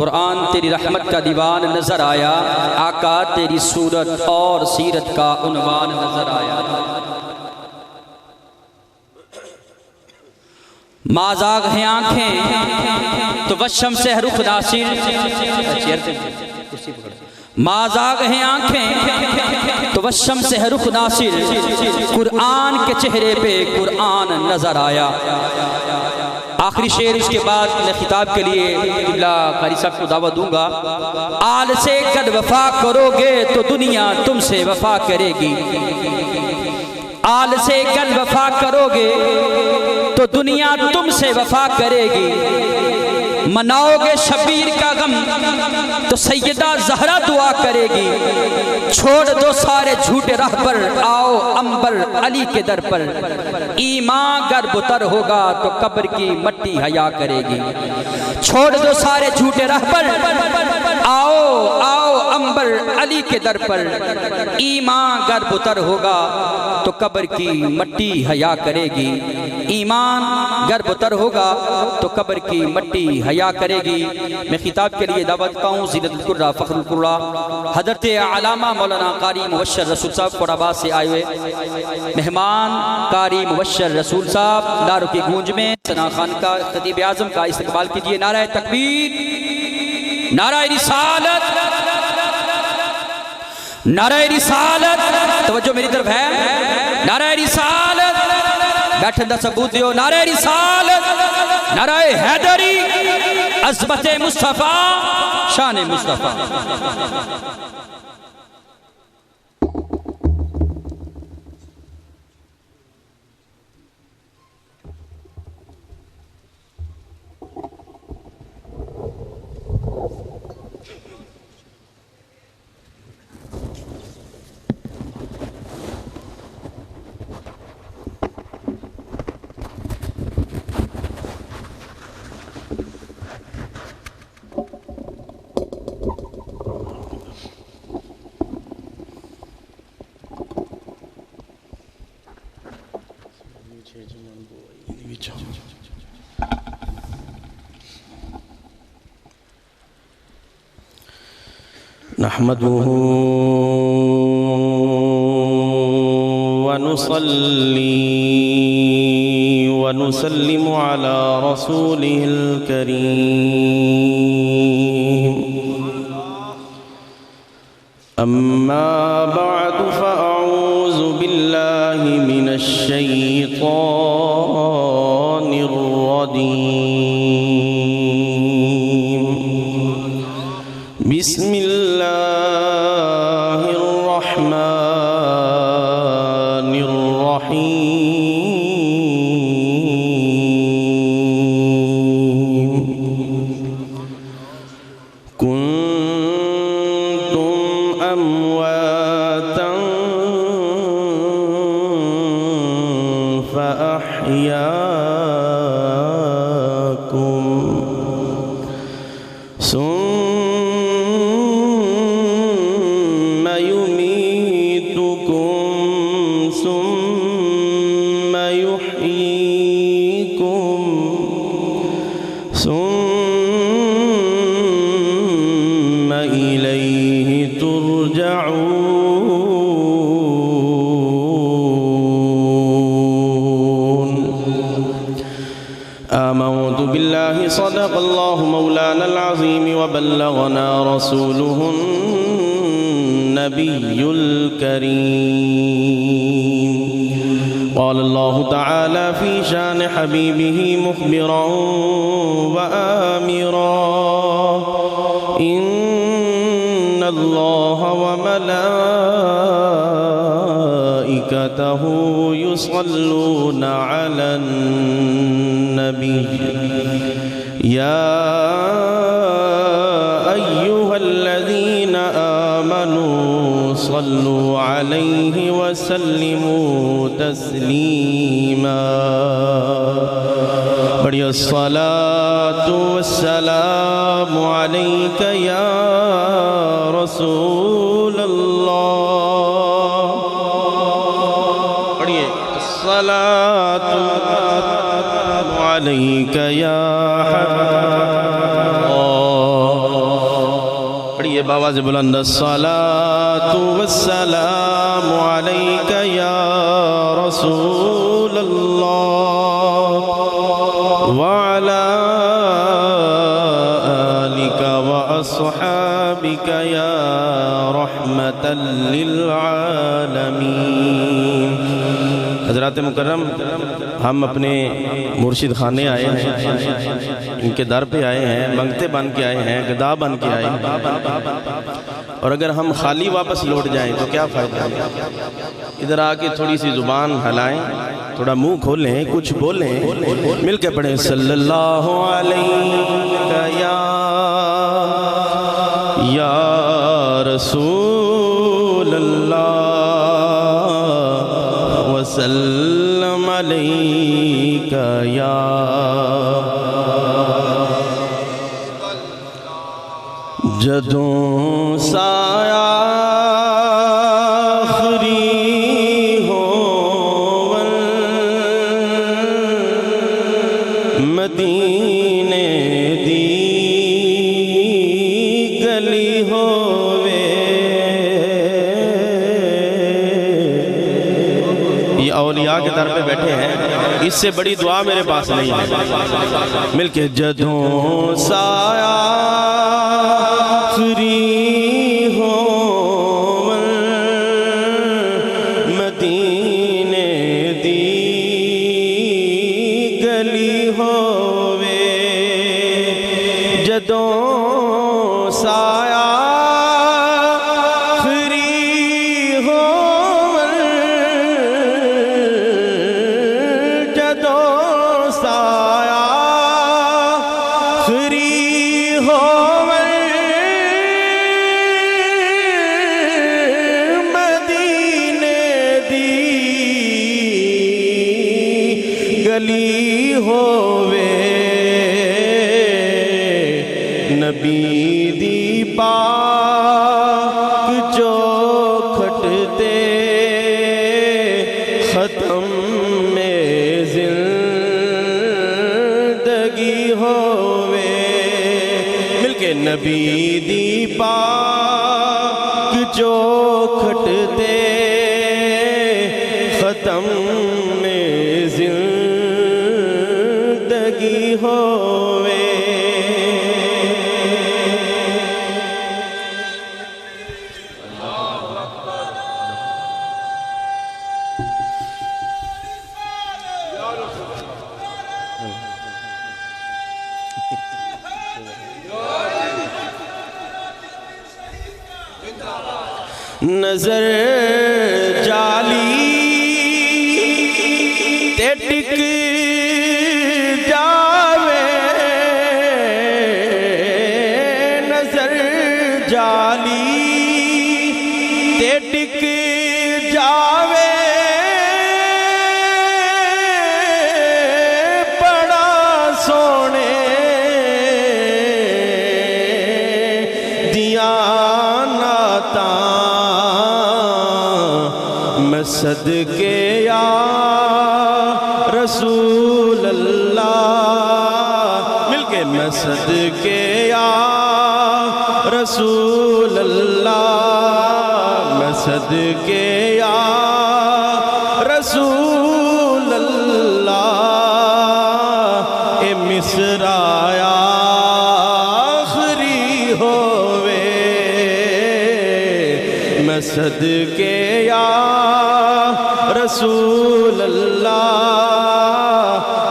قرآن تیری رحمت کا دیوان نظر آیا، آقا تیری صورت اور سیرت کا عنوان نظر آیا۔ مازاغ ہیں آنکھیں تو وشم سے رخ ناصر، مازاغ ہیں آنکھیں تو وشم سے رخ ناصر، قرآن کے چہرے پہ قرآن نظر آیا۔ آخری شعر اس کے بعد میں خطاب کے لیے قبلہ قاری صاحب کو دعوت دوں گا۔ آل سے قد وفا کرو گے تو دنیا تم سے وفا کرے گی، آل سے قد وفا کرو گے تو دنیا تم سے وفا کرے گی، مناؤ گے شبیر کا غم تو سیدہ زہرا دعا کرے گی، چھوڑ دو سارے جھوٹے راہ پر، آؤ انبر علی کے در پر، ایمان گر بتر ہوگا تو قبر کی مٹی حیا کرے گی، چھوڑ دو سارے جھوٹے راہ پر، آؤ آؤ انبر علی کے در پر، ایمان گر بتر ہوگا تو قبر کی مٹی حیا کرے گی، ایمان گر بتر ہوگا تو قبر کی مٹی حیا کرے گی۔ میں خطاب کے لیے دعوت پاؤں زینت القرہ فخر القرہ حضرت علامہ مولانا قاری مبشر رسول صاحب کوڑ آباد سے آئے ہوئے مہمان قاری مبشر رسول صاحب نعروں کی گونج میں ثنا خان کا خطیب اعظم کا استقبال کیجئے۔ نعرہ تکبیر، نعرہ رسالت، نعرہ رسالت، توجہ میری طرف ہے، نعرہ رسالت، بیٹھن دا ثبوت دیو، نعرہ رسالت، نعرہ حیدری، عظمت مصطفیٰ، شان مصطفیٰ۔ نحمده ونصلي ونسلم على رسوله الكريم، أما بعد فأعوذ بالله من الشيطان الرجيم، بسم الله الرحمن الرحيم، كنتم أمواتا فأحياكم، ثم يميتكم ثم يحييكم ثم إليه ترجعون۔ آمنت بالله صدق الله مولانا العظيم وبلغنا رسوله النبي الكريم، قال الله تعالى في شان حبيبه مخبرا وآمرا، إن الله وملائكته يصلون على النبي، يا أيها الذين آمنوا صلوا عليه وسلموا تسليما، بڑی الصلاة والسلام عليك يا رسول الله، بڑی الصلاة عليك يا حبيب الله، پڑھیے باواز بلند الصلاۃ والسلام علیک یا رسول اللہ وعلی آلک واصحابک یا رحمتا للعالمین۔ حضرات مکرم، ہم اپنے مرشد خانے آئے ہیں، ان کے در پہ آئے ہیں، منگتے بن کے آئے ہیں، گدا بن کے آئے ہیں، اور اگر ہم خالی واپس لوٹ جائیں تو کیا فائدہ ہے؟ ادھر آ کے تھوڑی سی زبان ہلائیں، تھوڑا منہ کھولیں، کچھ بولیں، مل کے پڑھیں صلی اللہ علیہ یا رسول اللہ وسلم علیک یا جدوں سایہ آخری ہوون مدینے دی گلی ہووے۔ یہ اولیاء کے در پہ بیٹھے ہیں، اس سے بڑی دعا میرے پاس نہیں ہے۔ مل کے جدوں سایہ آخری ہوون مدینے دی گلی ہووے، جدوں سایہ آخری ہوون جدوں سایہ آخری ہوون گلی ہووے، نبی دی پاک جو کھٹتے ختم میں زندگی ہووے۔ مل کے نبی دی پاک جو کھٹتے ختم میں زندگی ہووے۔ نظر جالی تے ٹک جاوے، نظر جالی تے ٹک جاوے، بڑا سونے دیاں نعتاں میں صدقے یا رسول اللہ، مل کے میں صدقے یا رسول اللہ، میں صدقے یا رسول اللہ، اے مصرع آخری ہووے، میں صدقے یا رسول اللہ،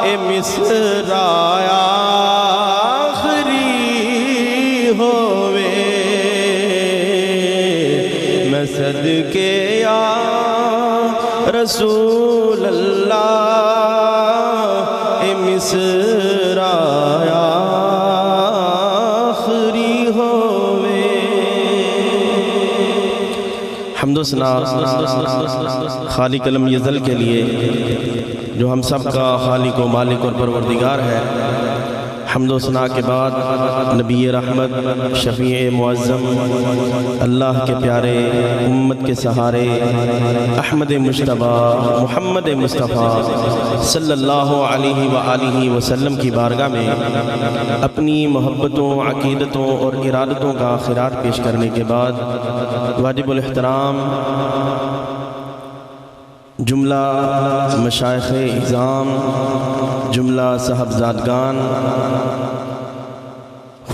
اے مصرع آخری ہووے، میں صدقے یا رسول اللہ، اے مصرع آخری ہووے۔ حمد و ثنا خالق لم یزل کے لیے جو ہم سب کا خالق و مالک اور پروردگار ہے۔ حمد و ثنا کے بعد نبی رحمت شفیع معظم اللہ کے پیارے امت کے سہارے احمد مجتبیٰ محمد مصطفیٰ صلی اللہ علیہ وآلہ وسلم کی بارگاہ میں اپنی محبتوں، عقیدتوں اور ارادتوں کا خراج پیش کرنے کے بعد واجب الاحترام جملہ مشائخ اعظام، جملہ صاحبزادگان،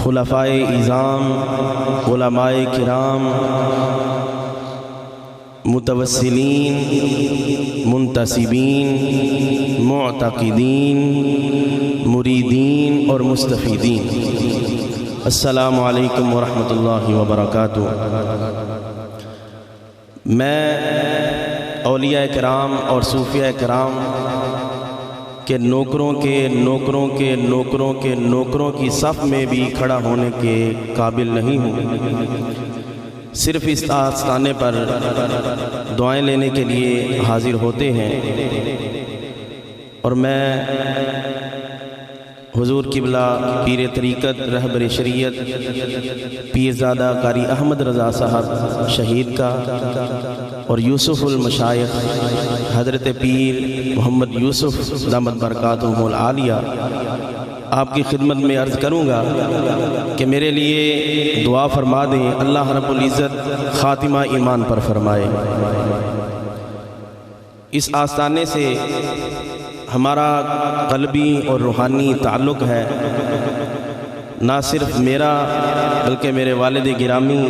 خلفائے اعظام، علماء کرام، متوسلین، منتسبین، معتقدین، مریدین اور مستفیدین، السلام علیکم ورحمۃ اللہ وبرکاتہ۔ میں اولیاء کرام اور صوفیاء کرام کہ نوکروں کی صف میں بھی کھڑا ہونے کے قابل نہیں ہوں، صرف اس آستانے پر دعائیں لینے کے لیے حاضر ہوتے ہیں، اور میں حضور قبلہ پیر طریقت رہبر شریعت پیرزادہ قاری احمد رضا صاحب شہید کا اور یوسف المشائخ حضرت پیر محمد یوسف دامت برکاتہم العالیہ آپ کی خدمت میں عرض کروں گا کہ میرے لیے دعا فرما دیں، اللہ رب العزت خاتمہ ایمان پر فرمائے۔ اس آستانے سے ہمارا قلبی اور روحانی تعلق ہے، نہ صرف میرا بلکہ میرے والد گرامی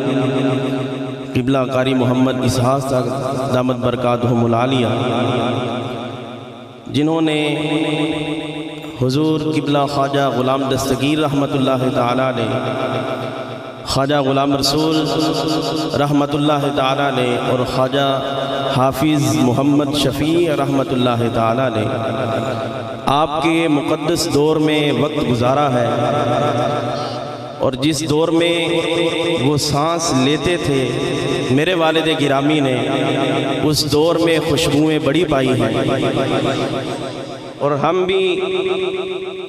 قبلہ قاری محمد اسحاق صاحب دامت برکاتہم العالیہ، جنہوں نے حضور قبلہ خواجہ غلام دستگیر رحمۃ اللہ تعالیٰ علیہ، خواجہ غلام رسول رحمۃ اللہ تعالیٰ علیہ اور خواجہ حافظ محمد شفیع رحمۃ اللہ تعالیٰ علیہ آپ کے مقدس دور میں وقت گزارا ہے، اور جس دور میں وہ سانس لیتے تھے میرے والد گرامی نے اس دور میں خوشبوئیں بڑی پائی ہیں، اور ہم بھی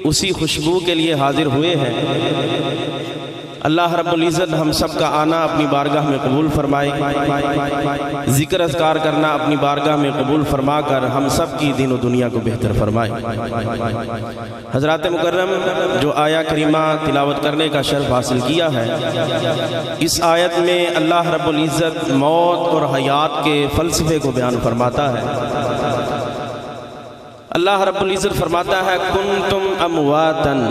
اسی خوشبو کے لیے حاضر ہوئے ہیں۔ اللہ رب العزت ہم سب کا آنا اپنی بارگاہ میں قبول فرمائے، ذکر اذکار کرنا اپنی بارگاہ میں قبول فرما کر ہم سب کی دین و دنیا کو بہتر فرمائے۔ حضرات مکرم، جو آیہ کریمہ تلاوت کرنے کا شرف حاصل کیا ہے، اس آیت میں اللہ رب العزت موت اور حیات کے فلسفے کو بیان فرماتا ہے۔ اللہ رب العزت فرماتا ہے کنتم امواتن،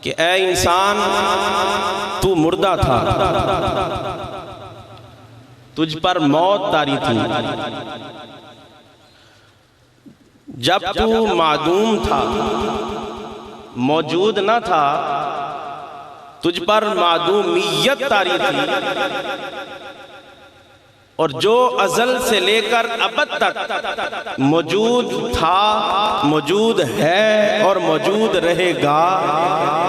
کہ اے انسان تو مردہ تھا، تجھ پر موت طاری تھی، جب تو معدوم تھا، موجود نہ تھا، تجھ پر معدومیت طاری تھی، اور جو ازل سے لے کر ابد تک موجود تھا، موجود ہے اور موجود رہے گا،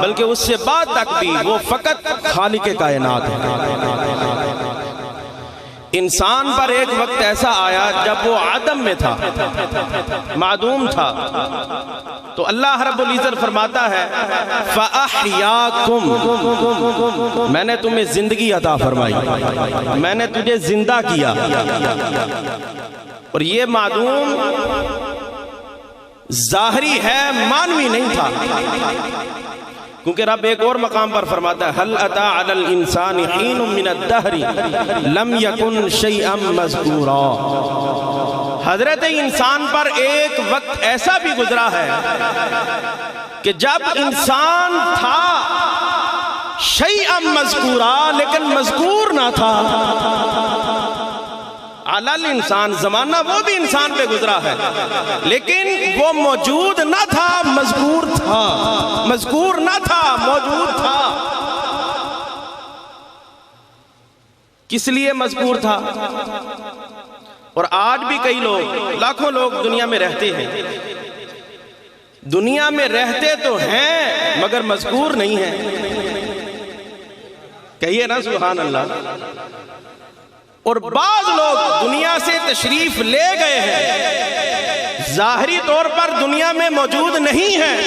بلکہ اس سے بعد تک بھی وہ فقط خالق کائنات ہے۔ انسان پر ایک وقت ایسا آیا جب وہ عدم میں تھا، معدوم تھا، تو اللہ رب العزت فرماتا ہے فَأَحْيَاكُمْ، میں نے تمہیں زندگی عطا فرمائی، میں نے تجھے زندہ کیا، اور یہ معدوم ظاہری ہے، معنوی نہیں تھا، کیونکہ رب ایک اور مقام پر فرماتا ہے هَلْ أَتَى عَلَى الْإِنسَانِ حِينٌ مِّنَ الدَّهْرِ لَمْ يَكُنْ شَيْئًا مَذْكُورًا۔ حضرت انسان پر ایک وقت ایسا بھی گزرا ہے کہ جب انسان تھا شیئا مذکورا، لیکن مذکور نہ تھا۔ علل انسان، زمانہ وہ بھی انسان پہ گزرا ہے، لیکن وہ موجود نہ تھا، مذکور تھا، مذکور نہ تھا، موجود تھا۔ کس لیے مذکور تھا؟ اور آج بھی کئی لوگ، لاکھوں لوگ دنیا میں رہتے ہیں، دنیا میں رہتے تو ہیں مگر مذکور نہیں ہیں۔ کہیے نا سبحان اللہ۔ اور بعض لوگ دنیا سے تشریف لے گئے ہیں، ظاہری طور پر دنیا میں موجود نہیں ہیں،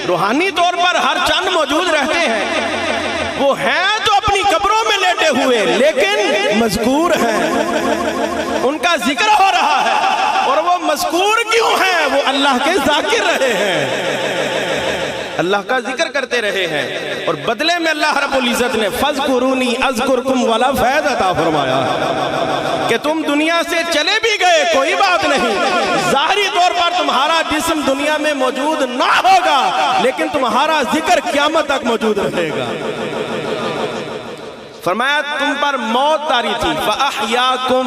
روحانی طور پر ہر چند موجود رہتے ہیں، وہ ہیں تو اپنی قبروں میں لیٹے ہوئے لیکن مذکور ہیں، ان کا ذکر ہو رہا ہے، اور وہ مذکور کیوں ہیں؟ وہ اللہ کے ذاکر رہے ہیں، اللہ کا ذکر کرتے رہے ہیں، اور بدلے میں اللہ رب العزت نے فَاذْكُرُونِي أَذْكُرْكُمْ وَلَا فَیض عطا فرمایا کہ تم دنیا سے چلے بھی گئے کوئی بات نہیں، ظاہری طور پر تمہارا جسم دنیا میں موجود نہ ہوگا لیکن تمہارا ذکر قیامت تک موجود رہے گا۔ فرمایا تم پر موت طاری تھی فَأَحْيَاكُمْ،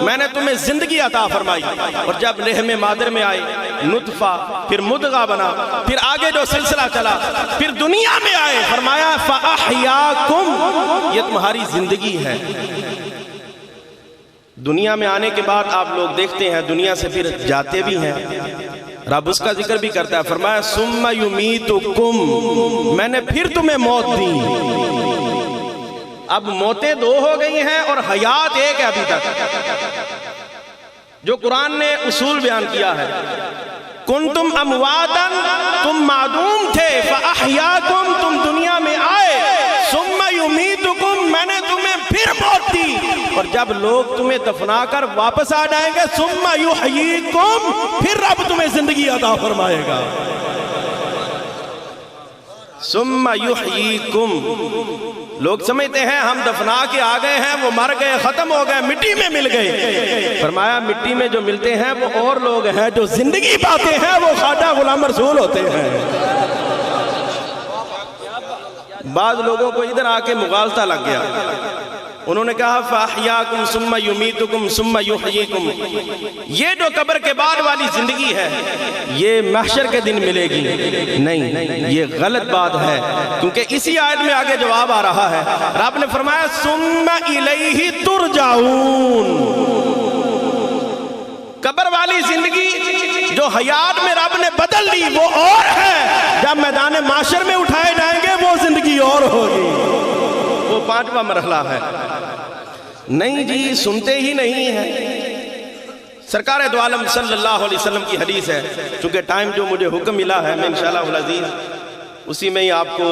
میں نے تمہیں زندگی عطا فرمائی، اور جب رحم مادر میں آئے نطفہ، پھر مدغہ بنا، پھر آگے جو سلسلہ چلا، پھر دنیا میں آئے، فرمایا فَأَحْيَاكُمْ، یہ تمہاری زندگی ہے۔ دنیا میں آنے کے بعد آپ لوگ دیکھتے ہیں دنیا سے پھر جاتے بھی ہیں، رب اس کا ذکر بھی کرتا ہے، فرمایا ثُمَّ يُمِيتُكُمْ، میں نے پھر تمہیں موت دی۔ اب موتیں دو ہو گئی ہیں اور حیات ایک ہے ابھی تک، جو قرآن نے اصول بیان کیا ہے، کنتم امواتاً، تم معدوم تھے، فاحیاکم، تم دنیا میں آئے، ثم یمیتکم، میں نے تمہیں پھر موت دی، اور جب لوگ تمہیں دفنا کر واپس آ جائیں گے ثم یحییکم، پھر رب تمہیں زندگی عطا فرمائے گا۔ ثم یحییکم، لوگ سمجھتے ہیں ہم دفنا کے آ گئے ہیں، وہ مر گئے، ختم ہو گئے، مٹی میں مل گئے، فرمایا مٹی میں جو ملتے ہیں وہ اور لوگ ہیں، جو زندگی پاتے ہیں وہ خواجہ غلام رسول ہوتے ہیں۔ بعض لوگوں کو ادھر آ کے مغالطہ لگ گیا، انہوں نے کہا فَأَحْيَاكُمْ ثُمَّ يُمِيتُكُمْ ثُمَّ يُحْيِيكُمْ، یہ جو قبر کے بعد والی زندگی ہے یہ محشر کے دن ملے گی، نہیں، یہ غلط بات ہے، کیونکہ اسی آیت میں آگے جواب آ رہا ہے، رب نے فرمایا ثُمَّ إِلَيْهِ تُرْجَعُونَ، قبر والی زندگی جو حیات میں رب نے بدل دی وہ اور ہے، جب میدان معاشر میں اٹھائے جائیں گے وہ زندگی اور ہوگی، وہ پانچواں مرحلہ ہے۔ نہیں جی، سنتے ہی نہیں ہیں۔ سرکار دو عالم صلی اللہ علیہ وسلم کی حدیث ہے، چونکہ ٹائم جو مجھے حکم ملا ہے میں انشاءاللہ العزیز اسی میں ہی آپ کو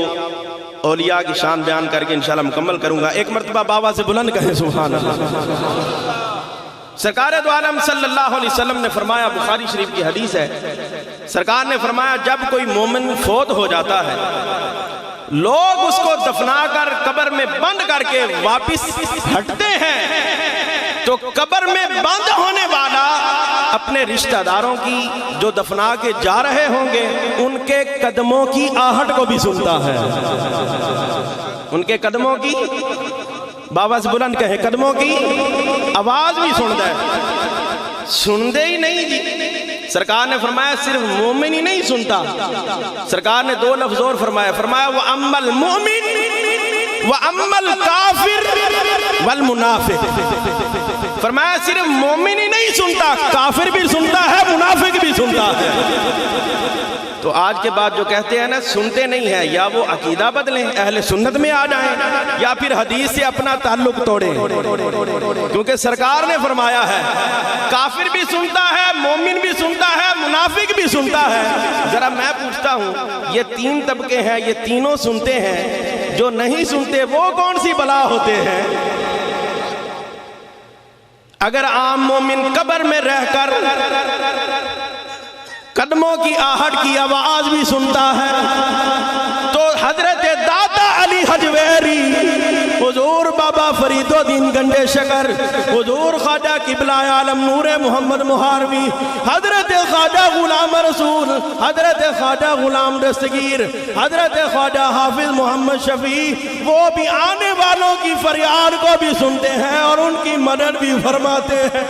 اولیاء کی شان بیان کر کے انشاءاللہ مکمل کروں گا۔ ایک مرتبہ بابا سے بلند کہیں سبحان اللہ۔ سرکار دو عالم صلی اللہ علیہ وسلم نے فرمایا، بخاری شریف کی حدیث ہے، سرکار نے فرمایا جب کوئی مومن فوت ہو جاتا ہے لوگ اس کو دفنا کر قبر میں بند کر کے واپس ہٹتے ہیں تو قبر میں بند ہونے والا اپنے رشتہ داروں کی جو دفنا کے جا رہے ہوں گے ان کے قدموں کی آہٹ کو بھی سنتا ہے، ان کے قدموں کی، بابا سے بلند کہیں، قدموں کی آواز بھی سنتا ہے۔ سنتے ہی نہیں جی، سرکار نے فرمایا صرف مومن ہی نہیں سنتا، سرکار نے دو لفظ اور فرمایا، فرمایا وَأَمَّا الْمُؤْمِنُ وَأَمَّا الْكَافِرُ وَالْمُنَافِقُ، فرمایا صرف مومن ہی نہیں سنتا، کافر بھی سنتا ہے، منافق بھی سنتا ہے۔ تو آج کے بعد جو کہتے ہیں نا سنتے نہیں ہیں، یا وہ عقیدہ بدلیں، اہل سنت میں آ جائیں، یا پھر حدیث سے اپنا تعلق توڑیں، کیونکہ سرکار نے فرمایا ہے کافر بھی سنتا ہے، مومن بھی سنتا ہے، منافق بھی سنتا ہے۔ ذرا میں پوچھتا ہوں یہ تین طبقے ہیں، یہ تینوں سنتے ہیں، جو نہیں سنتے وہ کون سی بلا ہوتے ہیں؟ اگر عام مومن قبر میں رہ کر قدموں کی آہٹ کی آواز بھی سنتا ہے تو حضرت داتا علی حجویری، حضور بابا فرید الدین گنڈے شکر، حضور خواجہ قبلہ عالم نور محمد مہاروی، حضرت خواجہ غلام رسول، حضرت خواجہ غلام دستگیر، حضرت خواجہ حافظ محمد شفیع، وہ بھی آنے والوں کی فریاد کو بھی سنتے ہیں اور ان کی مدد بھی فرماتے ہیں۔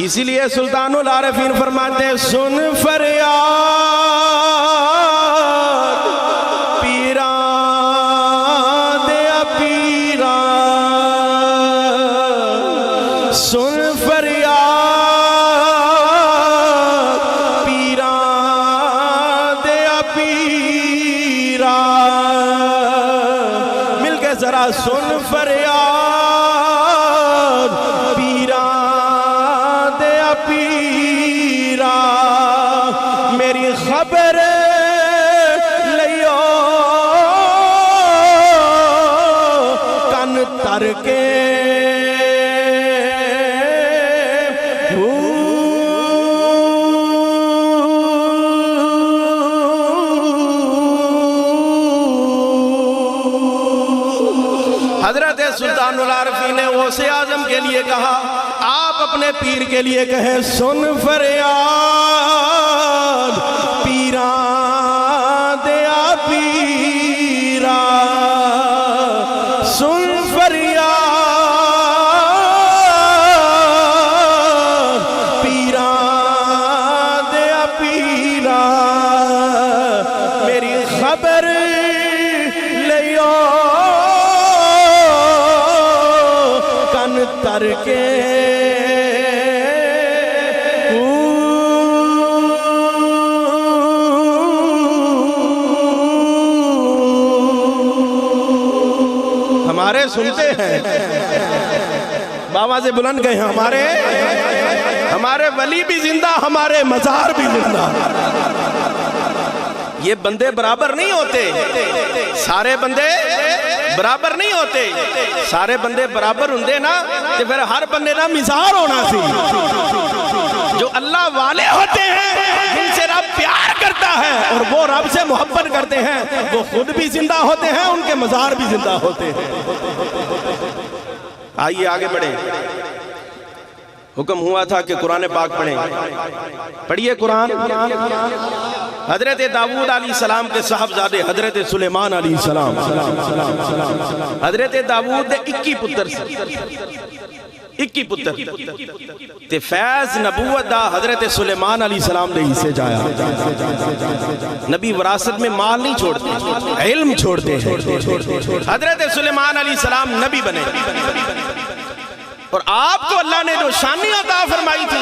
اسی لیے سلطان العارفین فرماتے ہیں سن فریاد پیران دیا پیران، سن فریاد پیران دیا پیران، مل کے ذرا سن فریاد پیران تر کے حضرت سلطان العارفین نے غوث اعظم کے لیے کہا، آپ اپنے پیر کے لیے کہیں سن فریاد پیران دیا پیرا، سن فریاد پیران دیا پیرا، میری خبر لیو تر کے ہمارے سنتے ہیں بابا سے بلند گئے ہیں، ہمارے ولی بھی زندہ، ہمارے مزار بھی زندہ۔ یہ بندے برابر نہیں ہوتے، سارے بندے برابر نہیں ہوتے، سارے بندے برابر ہوندے نا تو پھر ہر بندے نا مزار ہونا سی۔ جو اللہ والے ہوتے ہیں جن سے رب پیار کرتا ہے اور وہ رب سے محبت کرتے ہیں، وہ خود بھی زندہ ہوتے ہیں، ان کے مزار بھی زندہ ہوتے ہیں۔ آئیے آگے بڑھیں۔ حکم ہوا تھا کہ قرآن پاک پڑھیں، پڑھیے قرآن۔ حضرت داؤد علیہ السلام کے صاحبزادے حضرت سلیمان علیہ السلام، حضرت داؤد دے 21 پتر سے 21 پتر تے فیض نبوت دا حضرت سلیمان علیہ السلام دے حصے جایا۔ نبی وراثت میں مال نہیں چھوڑتے، علم چھوڑتے ہیں۔ حضرت سلیمان علیہ السلام نبی بنے، اور آپ کو اللہ نے جو شانی عطا فرمائی تھی،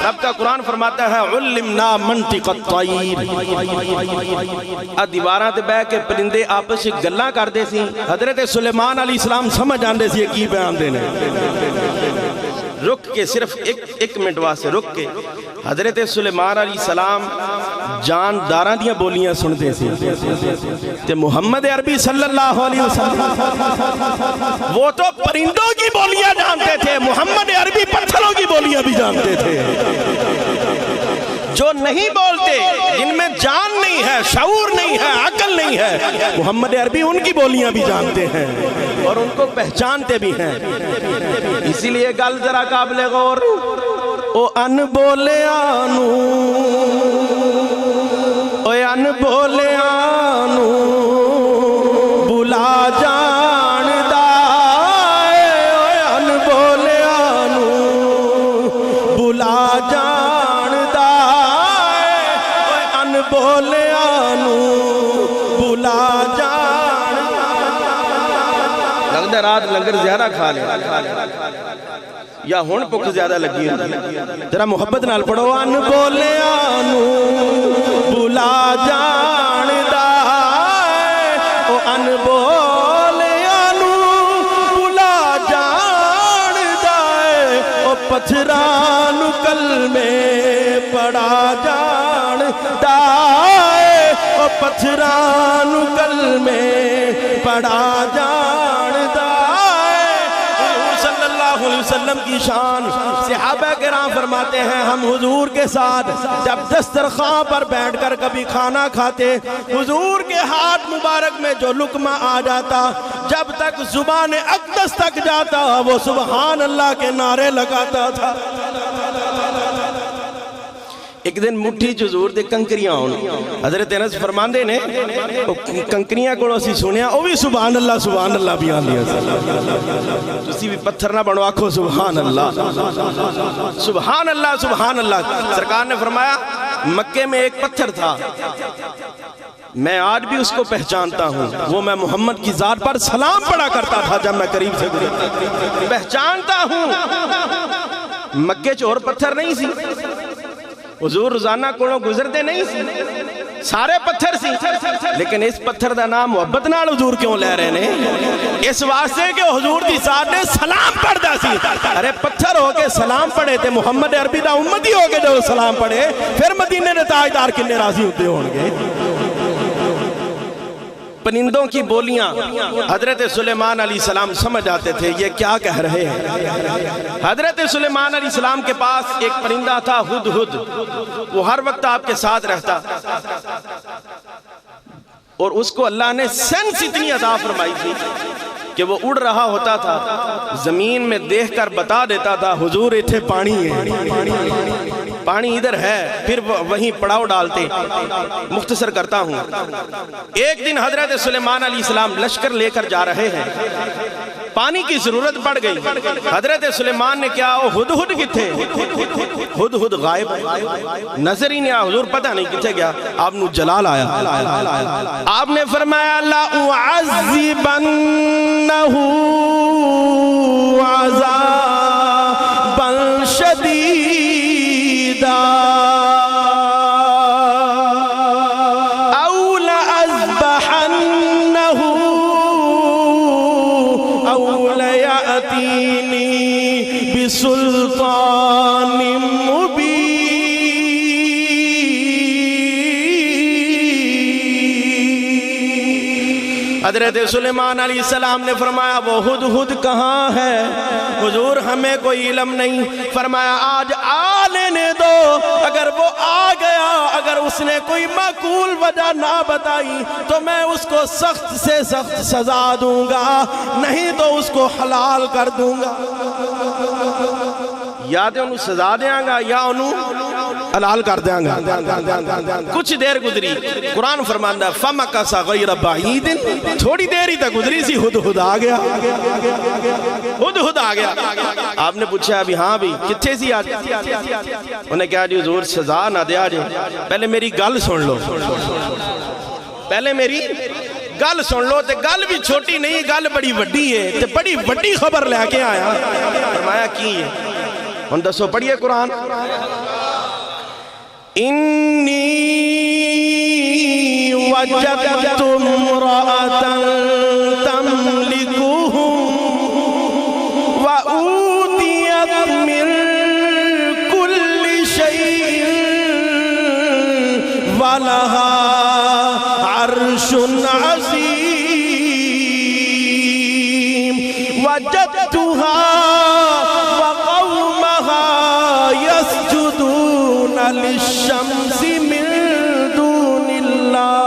رب کا قرآن فرماتا ہے علمنا منطق الطیر، دیواراں تے بیٹھ کے پرندے آپس سے گلاں کردے سی، حضرت سلیمان علیہ السلام سمجھ آندے سی کی بیان دینے۔ رک کے صرف ایک منٹ واسطے رک کے حضرت سلیمان علیہ السلام جانداراں دیاں بولیاں سنتے سی، تے محمد عربی صلی اللہ علیہ وسلم وہ تو پرندوں کی بولیاں جانتے تھے، محمد عربی پتھروں کی بولیاں بھی جانتے تھے۔ جو نہیں بولتے، جن میں جان نہیں ہے، شعور نہیں ہے، عقل نہیں ہے، محمد عربی ان کی بولیاں بھی جانتے ہیں اور ان کو پہچانتے بھی ہیں۔ اسی لیے گل ذرا قابل غور، او ان بولیانو، او ان بولیانو بلا جان دائے، او ان بولیانو بلا جان دائے، او ان بولیانو بلا جان دائے۔ لگتا رات لنگر زیادہ کھا لے یا ہون پک زیادہ لگی ہے، ذرا محبت نال پڑھو۔ ان بولیانو بلا جان دائے، او ان بولیانو بلا جان دائے، او پتھرانو کلمے پڑا جان دائے، او پتھرانو کلمے پڑا جان دائے۔ صلی اللہ علیہ وسلم کی شان، صحابہ کرام فرماتے ہیں ہم حضور کے ساتھ جب دسترخوان پر بیٹھ کر کبھی کھانا کھاتے، حضور کے ہاتھ مبارک میں جو لقمہ آ جاتا، جب تک زبان اقدس تک جاتا وہ سبحان اللہ کے نعرے لگاتا تھا۔ ایک دن مٹھی چ حضور دے کنکریاں ہون، حضرت انس فرماندے نے کنکریاں کو اسی سنیا او بھی سبحان اللہ بھی آندیاں سی۔ تسی بھی پتھر نہ بنو، آکھو سبحان اللہ سبحان اللہ سبحان اللہ۔ سرکار نے فرمایا مکے میں ایک پتھر تھا، میں آج بھی اس کو پہچانتا ہوں، وہ میں محمد کی ذات پر سلام پڑھا کرتا تھا جب میں قریب سے پہچانتا ہوں۔ مکے چ اور پتھر نہیں سی، حضور روزانہ کوڑوں گزرتے نہیں سی، سارے پتھر سی، لیکن اس پتھر دا نام محبت نال حضور کیوں لے رہے نے؟ اس واسطے کہ حضور دی ذات نے سلام پڑھدا سی۔ ارے پتھر ہو کے سلام پڑھے تے محمد عربی دا امتی ہو کے جو سلام پڑھے، پھر مدینے دے تاجدار کنے راضی ہوتے ہون گے؟ پرندوں کی بولیاں حضرت سلیمان علیہ السلام سمجھ آتے تھے یہ کیا کہہ رہے ہیں۔ حضرت سلیمان علیہ السلام کے پاس ایک پرندہ تھا ہدہد، وہ ہر وقت آپ کے ساتھ رہتا اور اس کو اللہ نے سینس اتنی عطا فرمائی تھی کہ وہ اڑ رہا ہوتا تھا، زمین میں دیکھ کر بتا دیتا تھا حضور ایتھے پانی ہے، پانی ادھر ہے، پھر وہیں پڑاؤ ڈالتے۔ مختصر کرتا ہوں، ایک دن حضرت سلیمان علیہ السلام لشکر لے کر جا رہے ہیں، پانی کی ضرورت پڑ گئی۔ حضرت سلیمان نے کیا ہدہد کتھے؟ ہدہد غائب، نظر ہی نہیں آیا، حضور پتہ نہیں کتھے گیا۔ آپ نو جلال آیا، آپ نے فرمایا لَأُعَذِّبَنَّهُ عَذَابًا شَدِيدًا أَوْ لَأَذْبَحَنَّهُ أَوْ لَيَأْتِينِي بِسُلْطَانٍ مُبِينٍ۔ حضرت سلیمان علیہ السلام نے فرمایا وہ ہدہد کہاں ہے؟ حضور ہمیں کوئی علم نہیں۔ فرمایا آج آ لینے دو، اگر وہ آ گیا، اگر اس نے کوئی معقول وجہ نہ بتائی تو میں اس کو سخت سے سخت سزا دوں گا، نہیں تو اس کو حلال کر دوں گا۔ یا تو انہوں سزا دیاں گا یا انہوں حلال کر دیاں گا۔ کچھ دیر گزری، قرآن فرماندہ فَمَكَثَ غَيْرَ بَعِيدٍ، تھوڑی دیر ہی تک گزری سی ہدہد آ گیا، ہدہد آ گیا۔ آپ نے پوچھا ابھی ہاں بھی کتھے سی آج؟ انہوں نے کہا جی حضور سزا نہ دیا جے، پہلے میری گل سن لو، پہلے میری گل سن لو۔ تے گل بھی چھوٹی نہیں، گل بڑی وڈی ہے، تے بڑی وڈی خبر لے کے آیا۔ فرمایا کی ہے؟ ہن دسو پڑھیے قرآن۔ انی وجدت امرأة تملكهم وأوتيت من كل شيء ولها عرش عظيم وجدتها يسجدون للشمس من دون اللہ۔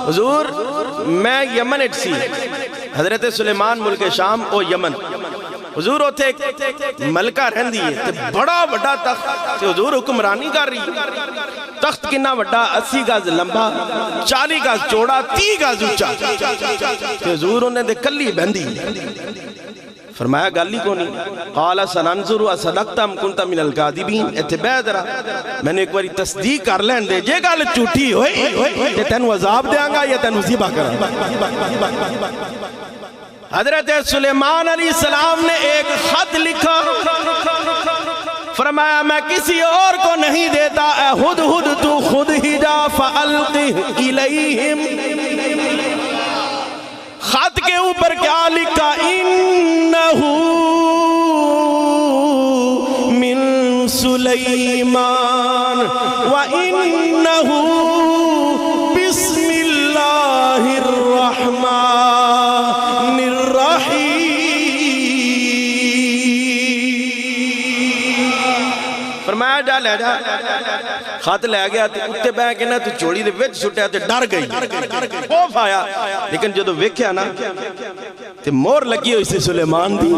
حضور میں یمن سی، حضرت سلیمان ملک شام او یمن، حضور ہوتے ایک ملکہ رہندی ہے، بڑا بڑا تخت، حضور حکمرانی کر رہی، تخت کنا بڑا 80 گز لمبا، 40 گز چوڑا، 30 گز اونچا، حضور انہیں دے کلی بہندی۔ فرمایا گالی کو نہیں، قال سننظر اصدقت ام کنت من الکاذبین، اتباع درا میں نے ایک باری تصدیق کر لین دے، جے گل جھوٹی ہوئی تے تینوں عذاب دیاں گا یا تینوں ذبح کراں گا۔ حضرت سلیمان علیہ السلام نے ایک خط لکھا، فرمایا میں کسی اور کو نہیں دیتا، اے ہدہد تو خود ہی جا فَأَلْقِهْ إِلَيْهِمْ۔ خط کے اوپر کیا لکھا؟ انہو من سلیمان وانہو بسم اللہ الرحمن الرحیم۔ فرمایا جا لے جا، خط لے گیا تے اتے بہ کے نا تو چوڑی دے وچ سٹیا تے ڈر گئی، خوف آیا، لیکن جدو ویکھیا نا تے مور لگی ہوئی سی سلیمان دی،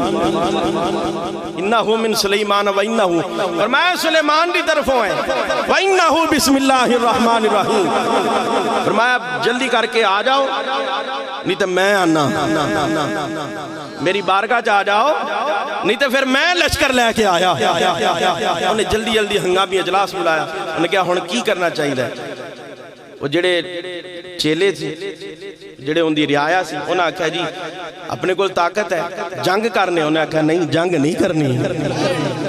انہو من سلیمان وانہو، فرمایا سلیمان دی طرفوں ہے، وانہو بسم اللہ الرحمن الرحیم۔ فرمایا جلدی کر کے آ جاؤ، نہیں تو میں آنا، میری بارگاہ جا جاؤ، نہیں تو پھر میں لشکر لے کے آیا۔ انہیں جلدی جلدی ہنگامی اجلاس بلایا، انہیں کہا ہن کی کرنا چاہیے؟ وہ جڑے چیلے تھے، جڑے ان دی رعایا سی، انہیں آکھا جی اپنے کو طاقت ہے جنگ کرنے، انہیں آکھا نہیں جنگ نہیں کرنی،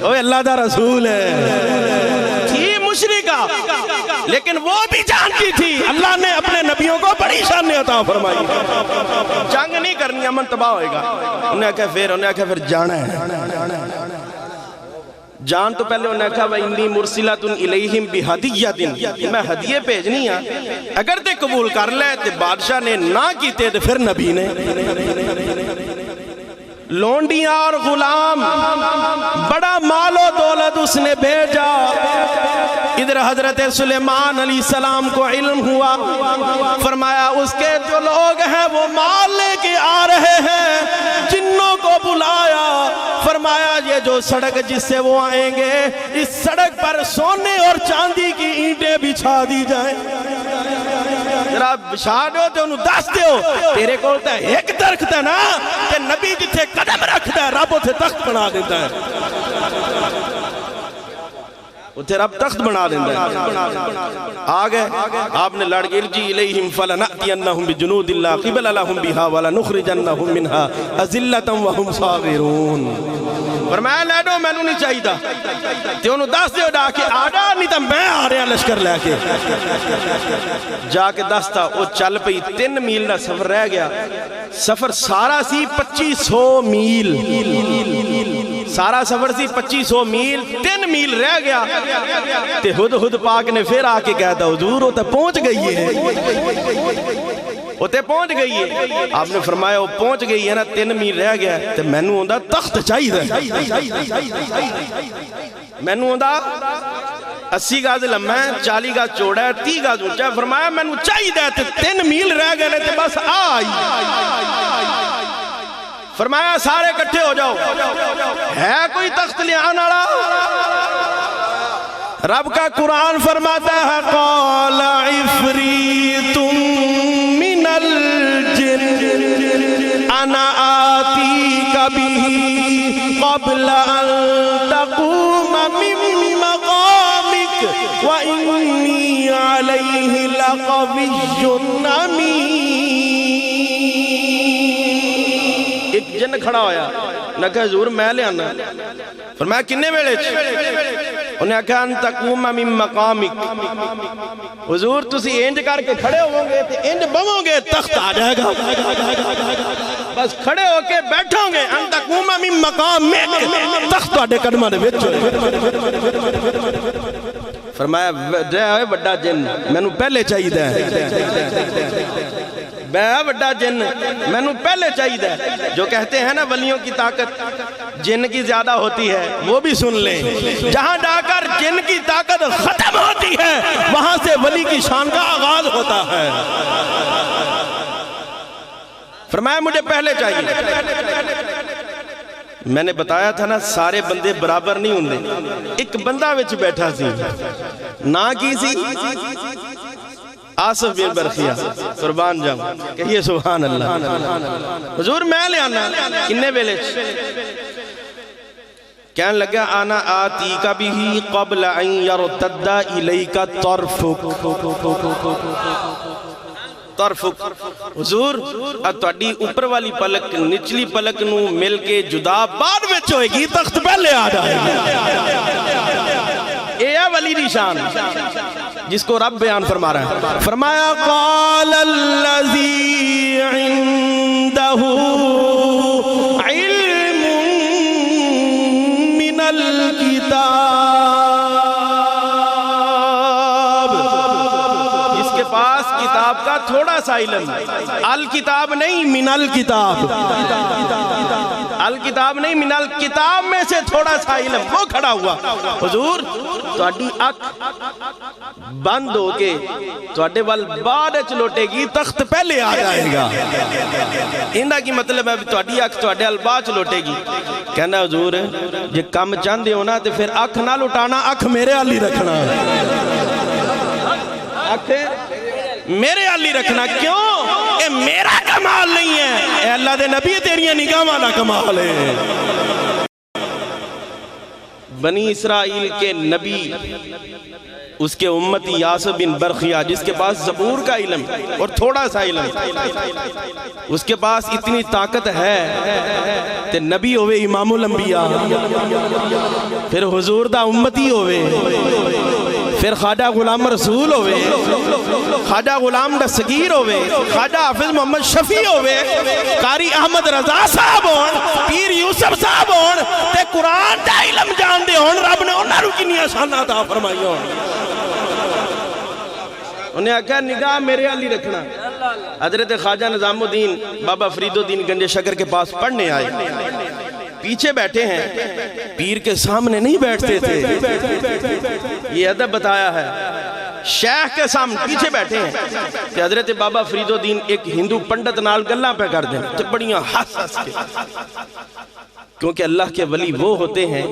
اوہ اللہ دا رسول ہے، تھی مشرکہ لیکن وہ بھی جانتی تھی اللہ نے اپنے نبیوں کو بڑی شان عطا فرمائی، جنگ نہیں کرنی، امن تباہ ہوئے گا۔ انہیں آکھا پھر جانا ہے، جان تو پہلے انہیں کہا وَإِنِّي مُرْسِلَةٌ إِلَيْهِمْ بِهَدِيَّةٍ میں ہدیے بھیجنی ہے، اگر تے قبول کر لے تے بادشاہ نے نہ کیتے تے پھر نبی نے لونڈیاں اور غلام بڑا مال و دولت اس نے بھیجا۔ ادھر حضرت سلیمان علیہ السلام کو علم ہوا، فرمایا اس کے جو لوگ ہیں وہ مال لے کے آ رہے ہیں، جنوں کو بلایا، فرمایا یہ جو سڑک جس سے وہ آئیں گے اس سڑک پر سونے اور چاندی کی اینٹیں بچھا دی جائیں۔ ذرا بچھا دو تو انہوں دس دیو تیرے کو ہوتا ہے ایک درخت ہے نا کہ نبی جتھے قدم رکھتا ہے رب اتھے تخت بنا دیتا ہے، اتھے رب تخت بنا دیتا ہے۔ آگئے آپ نے لڑ گئے ارجی الیہم فلنأتینہم بجنود لا قبل لہم بہا ولنخرجنہم منہا اذلتا وہم صاغرون۔ فرمایا لے دو میں نہیں چاہیے تھا تے انہوں دس دیو ڈا کے آڈا نہیں تا میں آ رہا لشکر لے کے جا کے دستا وہ چل پئی 3 میل دا سفر رہ گیا، سفر سارا سی 2500 میل، سارا سفر سی 2500 میل، 3 میل رہ گیا تے ہد پاک نے پھر آ کے کہتا حضور وہ تے پہنچ گئی ہے، وہ تے پہنچ گئی ہے۔ آپ نے فرمایا وہ پہنچ گئی ہے نا 3 میل رہ گیا تے میں نو ہوندہ تخت چاہیے دے، میں نو ہوندہ 80 گاز لمحہ ہے، 40 گاز چوڑا ہے، 30 گاز اونچا ہے، فرمایا میں نو چاہیے دے تے 3 میل رہ گئے تے بس آئی۔ فرمایا سارے کٹھے ہو جاؤ، ہے کوئی تخت لے آنا رب کا قرآن فرماتا ہے قال عفریت من الجن انا آتیک بہ قبل ان تقوم من مقامک وانی علیہ لقوی امین۔ ایک جن کھڑا ہویا نہ کہ حضور میں لے آنا، فرمایا کنے ویلے انہیں کہا ان تقوم من مقامک، حضور تسی انج کر کے کھڑے ہوں گے تے انج بمو گے تخت آ جائے گا، بس کھڑے ہو کے بیٹھو گے ان تقوم من مقامک تخت آڈے قدمہ دے وچ۔ فرمایا جے ہوئے بڑا جن میں نو پہلے چاہیے دے، بے بڑا جن میں نو پہلے چاہیے دے۔ جو کہتے ہیں نا ولیوں کی طاقت جن کی زیادہ ہوتی ہے وہ بھی سن لیں، جہاں جا کر جن کی طاقت ختم ہوتی ہے وہاں سے ولی کی شان کا آغاز ہوتا ہے۔ فرمایا مجھے پہلے چاہیے۔ میں نے بتایا تھا نا سارے بندے برابر نہیں ہوندے، ایک بندہ وچ بیٹھا سی نہ کی سی آصف بن برخیہ، قربان جاؤں کہیے سبحان اللہ۔ حضور میں لے آنا کنے ویلے کہنے لگا انا آتیک بہ قبل ان یرتد الیک طرفک، طرفک حضور تہاڈی اوپر والی پلک نچلی پلک نو مل کے جدا بعد وچ ہوئے گی، تخت پہلے آ جائے گا۔ اے ولی دی شان جس کو رب بیان فرما رہا ہے۔ فرمایا قال الذی عندہ علم من الکتاب، جس کے پاس کتاب کا تھوڑا سا علم، الکتاب نہیں من الکتاب، الکتاب نہیں من الکتاب میں سے تھوڑا سا علم، وہ کھڑا ہوا حضور تہاڈی اکھ بند ہو کے تہاڈے وال بعد وچ لوٹے گی، تخت پہلے آ جائے گا۔ ایندا کی مطلب ہے تہاڈی اکھ تہاڈے وال بعد وچ لوٹے گی۔ کہنا حضور جے کم چاہندے ہو نا تے پھر اکھ نہ لٹانا، اکھ میرے وال ہی رکھنا، اکھ میرے وال ہی رکھنا۔ کیوں؟ اے میرا کمال نہیں ہے، اے اللہ دے نبی تیریاں نگاہاں دا کمال ہے۔ بنی اسرائیل کے نبی اس کے امتی یاسب بن برخیہ جس کے پاس زبور کا علم اور تھوڑا سا علم، اس کے پاس اتنی طاقت ہے تے نبی ہوئے امام الانبیاء، پھر حضور دا امتی ہوئے، پھر خواجہ غلام رسول ہوئے، خواجہ غلام دستگیر ہوئے، خواجہ حافظ محمد شفیع ہوئے، قاری احمد رضا صاحب ہون، پیر یوسف صاحب ہون تے قرآن دا علم جان دے ہون، رب نے انہاں نوں کنیاں شاناں عطا فرمائی ہون۔ انہیں آکھا نگاہ میرے علی رکھنا۔ حضرت خواجہ نظام الدین بابا فرید الدین گنج شکر کے پاس پڑھنے آئے، پیچھے بیٹھے ہیں، پیر کے سامنے نہیں بیٹھتے تھے، یہ ادب بتایا ہے، شیخ کے سامنے پیچھے بیٹھے ہیں کہ حضرت بابا فرید الدین ایک ہندو پنڈت نال گلاں پہ کر دیں تو بڑیاں ہنس کے، کیونکہ اللہ کے ولی وہ ہوتے ہیں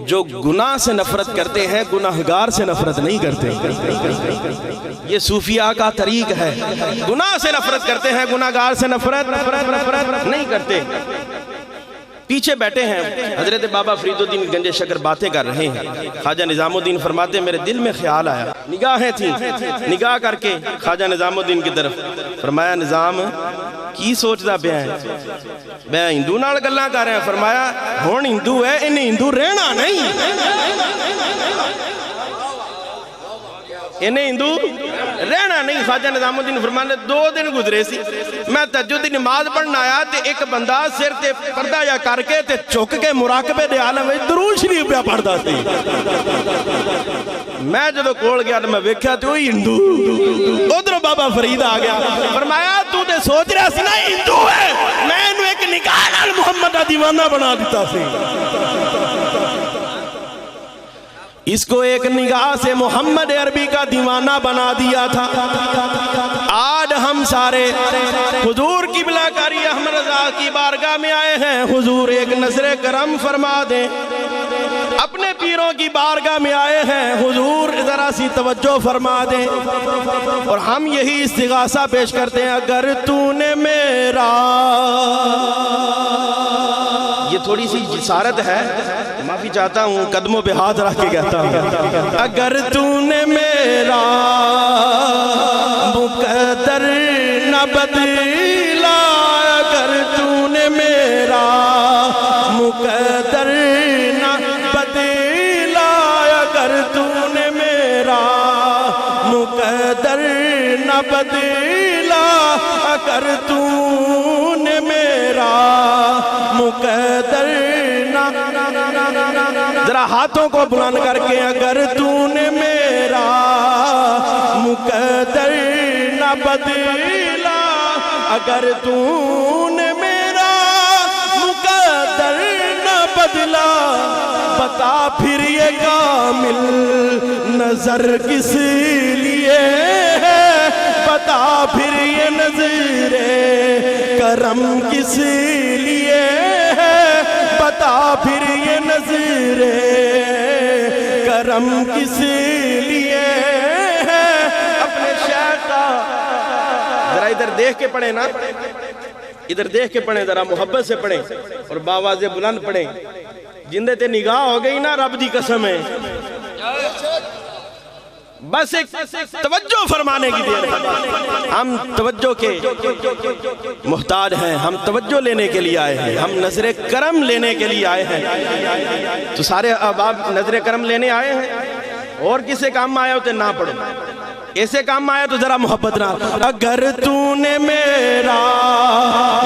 جو گناہ سے نفرت کرتے ہیں، گناہگار سے نفرت نہیں کرتے۔ یہ صوفیاء کا طریق ہے، گناہ سے نفرت کرتے ہیں، گناہگار سے نفرت نہیں کرتے۔ پیچھے بیٹھے ہیں، حضرت بابا فرید الدین گنج شکر باتیں کر رہے ہیں، خواجہ نظام الدین فرماتے ہیں میرے دل میں خیال آیا، نگاہیں تھیں، نگاہ کر کے خواجہ نظام الدین کی طرف فرمایا نظام کی سوچدا پیا ہے؟ میں ہندو نال گلاں کر رہا ہوں۔ فرمایا ہن ہندو ہے، انہیں ہندو رہنا نہیں، انہیں ہندو رہنا نہیں۔ خواجہ نظام الدین فرمانے 2 دن گزرے سی، میں تہجد دی نماز پڑھن آیا تے ایک بندہ سر تے پردہ یا کر کے تے چک کے مراقبے دے عالم وچ درود شریف پہ پڑھدا سی۔ میں جدوں کول گیا تے میں ویکھیا تے وہی ہندو، ادھر بابا فرید آ گیا، فرمایا تو تے سوچ رہا سی نا ہندو ہے، میں انہوں ایک نکاح نال محمد دا دیوانہ بنا دیتا سی۔ اس کو ایک نگاہ سے محمد عربی کا دیوانہ بنا دیا تھا۔ آج ہم سارے حضور قبلہ قاری احمد رضا کی بارگاہ میں آئے ہیں، حضور ایک نظر کرم فرما دیں۔ اپنے پیروں کی بارگاہ میں آئے ہیں، حضور ذرا سی توجہ فرما دیں، اور ہم یہی استغاثہ پیش کرتے ہیں، اگر تو نے میرا، یہ تھوڑی سی جسارت ہے، معافی چاہتا ہوں، قدموں پہ ہاتھ رکھ کے کہتا ہوں، اگر تو نے میرا مقدر نہ بدلا، اگر تو نے میرا مقدر نہ بدلا، اگر تو نے میرا مقدر نہ بدلا، اگر تو نے میرا مقدر نہ، ذرا ہاتھوں کو بلند کر کے، اگر تو نے میرا مقدر نہ بدلا، اگر تو نے میرا مقدر نہ بدلا، بتا پھر یہ کامل نظر کس لیے ہے، بتا پھر یہ نظر کرم کس لیے ہے، بتا پھر یہ نظر کرم کس لیے ہے۔ اپنے شیخ کا ذرا ادھر دیکھ کے پڑھیں نا، ادھر دیکھ کے پڑھیں، ذرا محبت سے پڑھیں اور باواز بلند پڑھیں، جندے تے نگاہ ہو گئی نا، رب دی قسم ہے، بس ایک توجہ فرمانے کی دیر ہے۔ ہم توجہ کے محتاج ہیں، ہم توجہ لینے کے لیے آئے ہیں، ہم نظر کرم لینے کے لیے آئے ہیں۔ تو سارے احباب نظر کرم لینے آئے ہیں، اور کسے کام آئے ہوتے نہ پڑھو، ایسے کام آیا تو ذرا محبت نہ، اگر تو نے میرا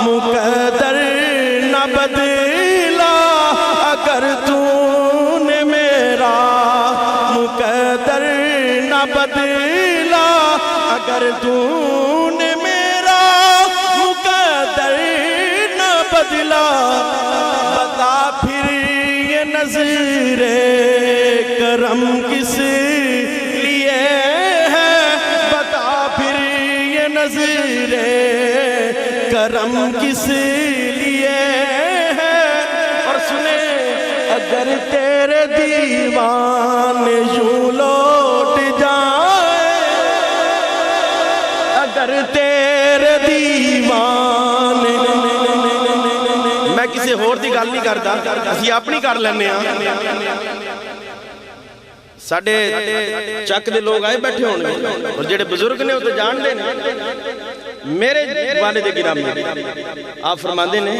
مقدر نہ بدلا، اگر تو نے میرا مقدر نہ بدلا، اگر تو نے میرا مقدر نہ بدلا، بتا پھر یہ نظر کرم کس لیے ہے، بتا پھر یہ نظر کرم کس لیے ہے۔ اور سنے، اگر تیرے دیوان یوں لوٹ جائے، اگر تیرے دیوان، میں کسی اور دی گل نہیں کرتا، اسی اپنی کر لینے ہیں۔ ساڑھے چک دے لوگ آئے بیٹھے ہونے، اور جڑے بزرگ نے وہ تو جان دے، میرے والد گرامی آپ فرماندے نے،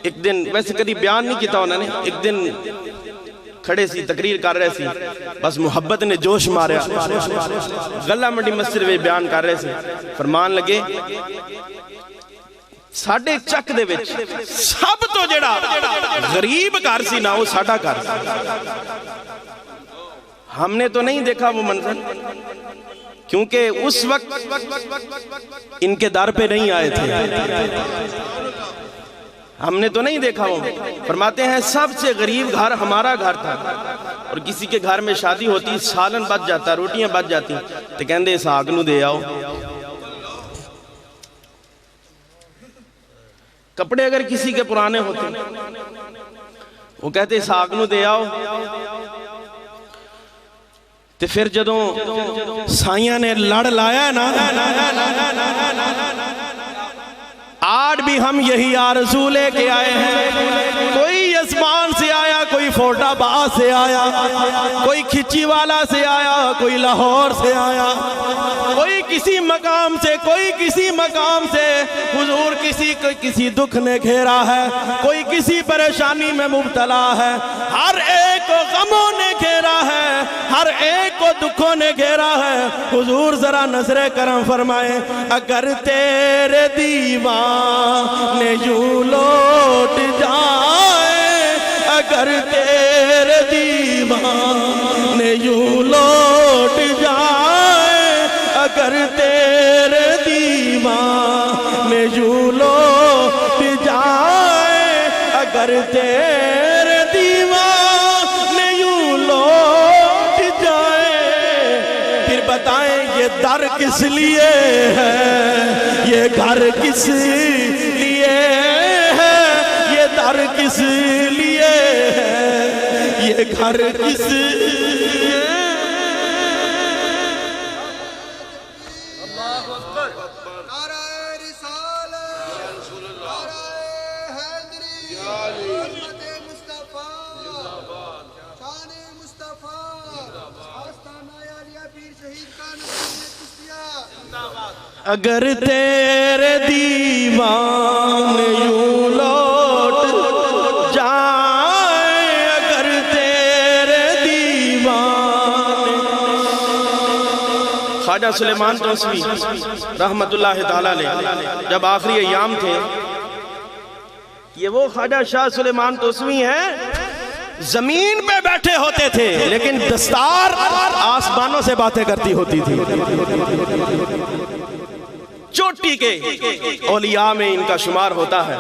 ایک دن ویسے کدی بیان نہیں کیتا انہوں نے، ایک دن کھڑے سی تقریر کر رہے سی بس محبت نے جوش ماریا غلہ منڈی مسجد میں بیان کر رہے سی فرمان لگے ساڑھے چک دے وچ سب تو جڑا غریب گھر سی نا وہ ساڑھا گھر سی ہم نے تو نہیں دیکھا وہ منظر کیونکہ اس وقت ان کے در پہ نہیں آئے تھے ہم نے تو نہیں دیکھا وہ فرماتے ہیں سب سے غریب گھر ہمارا گھر تھا اور کسی کے گھر میں شادی ہوتی سالن بچ جاتا روٹیاں بچ جاتی تو کہندے اس آگ نو دے آؤ کپڑے اگر کسی کے پرانے ہوتے وہ کہتے اس آگ نو دے آؤ تو پھر جدوں سائیاں نے لڑ لایا نا آج بھی ہم یہی آرزو لے کے آئے ہیں کوئی اسمان سے آیا کوئی فوٹا با سے آیا کوئی کھچی والا سے آیا کوئی لاہور سے آیا کوئی کسی مقام سے کوئی کسی مقام سے حضور کسی دکھ نے گھیرا ہے کوئی کسی پریشانی میں مبتلا ہے ہر ایک کو غموں نے گھیرا ہے ہر ایک کو دکھوں نے گھیرا ہے حضور ذرا نظر کرم فرمائے اگر تیرے دیوان یوں لوٹ جائے اگر تیرے دیوان یوں لوٹ جائے اگر تیرے دیوان یوں لوٹ جائے اگر تیرے دیوان یوں لوٹ جائے پھر بتائیں یہ در کس لیے ہے یہ گھر کس لیے ہے یہ در کس لیے ہے یہ گھر کس لیے اللہ اکبر نعرہ رسالت نعرہ حیدری حرمت مصطفیٰ شان مصطفیٰ آستانہ عالیہ پیر شہید کا نظر اگر تیرے دیوان یوں لوٹ جائے اگر تیرے دیوان خواجہ سلیمان توسوی رحمت اللہ تعالیٰ علیہ جب آخری ایام تھے یہ وہ خواجہ شاہ سلیمان توسوی ہیں زمین پہ بیٹھے ہوتے تھے لیکن دستار آسمانوں سے باتیں کرتی ہوتی تھی چوٹی کے اولیاء میں ان کا شمار ہوتا ہے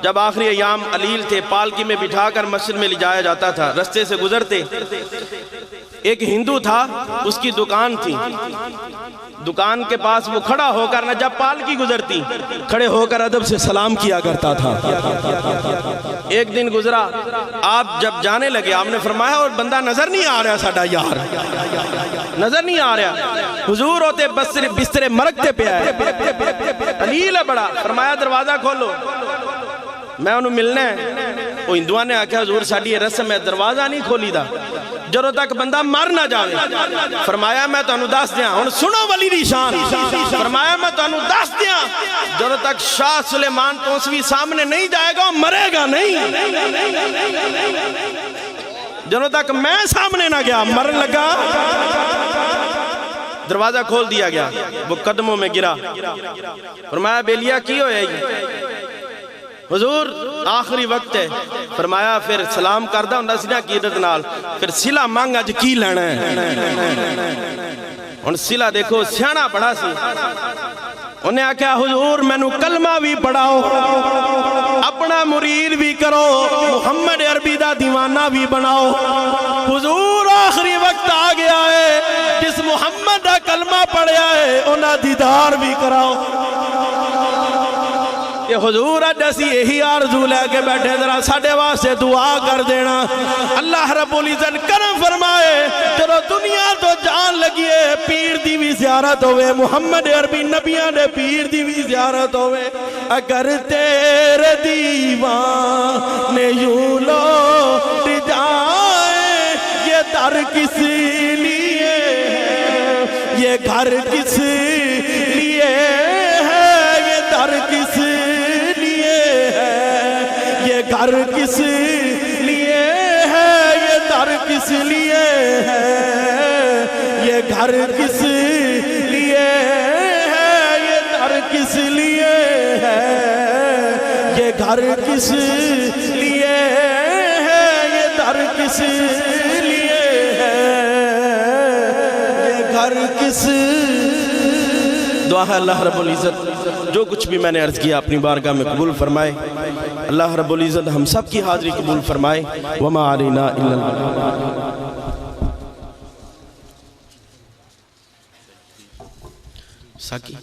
جب آخری ایام علیل تھے پالکی میں بٹھا کر مسجد میں لے جایا جاتا تھا رستے سے گزرتے ایک ہندو تھا اس کی دکان تھی دکان کے پاس وہ کھڑا ہو کر نہ جب پالکی گزرتی کھڑے ہو کر ادب سے سلام کیا کرتا تھا ایک دن گزرا آپ جب جانے لگے آپ نے فرمایا اور بندہ نظر نہیں آ رہا ساڈا یار نظر نہیں آ رہا حضور ہوتے بستر مرگتے پہ آئے علیل ہے بڑا فرمایا دروازہ کھولو میں انہوں ملنا ہے وہ ہندوان نے آکھا حضور ساڑھی رسم ہے دروازہ نہیں کھولی دا جدوں تک بندہ مر نہ جاوے فرمایا میں تو انہوں دس دیا انہوں سنو ولی دی شان فرمایا میں تو انہوں دس دیا جدوں تک شاہ سلیمان توسوی سامنے نہیں جائے گا مرے گا نہیں جدوں تک میں سامنے نہ گیا مرن لگا دروازہ کھول دیا گیا وہ قدموں میں گرا فرمایا بیلیا کی ہوئے حضور آخری وقت ہے فرمایا پھر سلام کردہ انہا سنہ قیدت نال پھر سلہ مانگ اج کی لینا ہے ان سلہ دیکھو سیانہ پڑھا سی انہیں آکھا حضور میں نو کلمہ بھی پڑھاؤ اپنا مرید بھی کرو محمد عربی دا دیوانہ بھی بناؤ حضور آخری وقت آ گیا ہے جس محمد دا کلمہ پڑھیا ہے انہا دیدار بھی کراؤ کہ حضور جیسی یہی آرزو لے کے بیٹھے ذرا ساڑھے واسے دعا کر دینا اللہ رب العزت کرم فرمائے چلو دنیا تو جان لگیے پیر دی بھی زیارت ہوئے محمد عربی نبیان دے پیر دی بھی زیارت ہوئے اگر تیرے دیوان یوں لوٹ جائے یہ در کس لیے ہے یہ گھر کس لیے ہے یہ در کس لیے ہے یہ گھر کس لیے ہے یہ در کس لیے ہے یہ گھر کس لیے ہے یہ در کس لیے ہے یہ گھر کس لیے ہے یہ در کس لیے ہے یہ گھر کس دعا ہے اللہ رب العزت جو کچھ بھی میں نے عرض کیا اپنی بارگاہ میں قبول فرمائے اللہ رب العزت ہم سب کی حاضری قبول فرمائے وما علینا الا البلاغ ساکی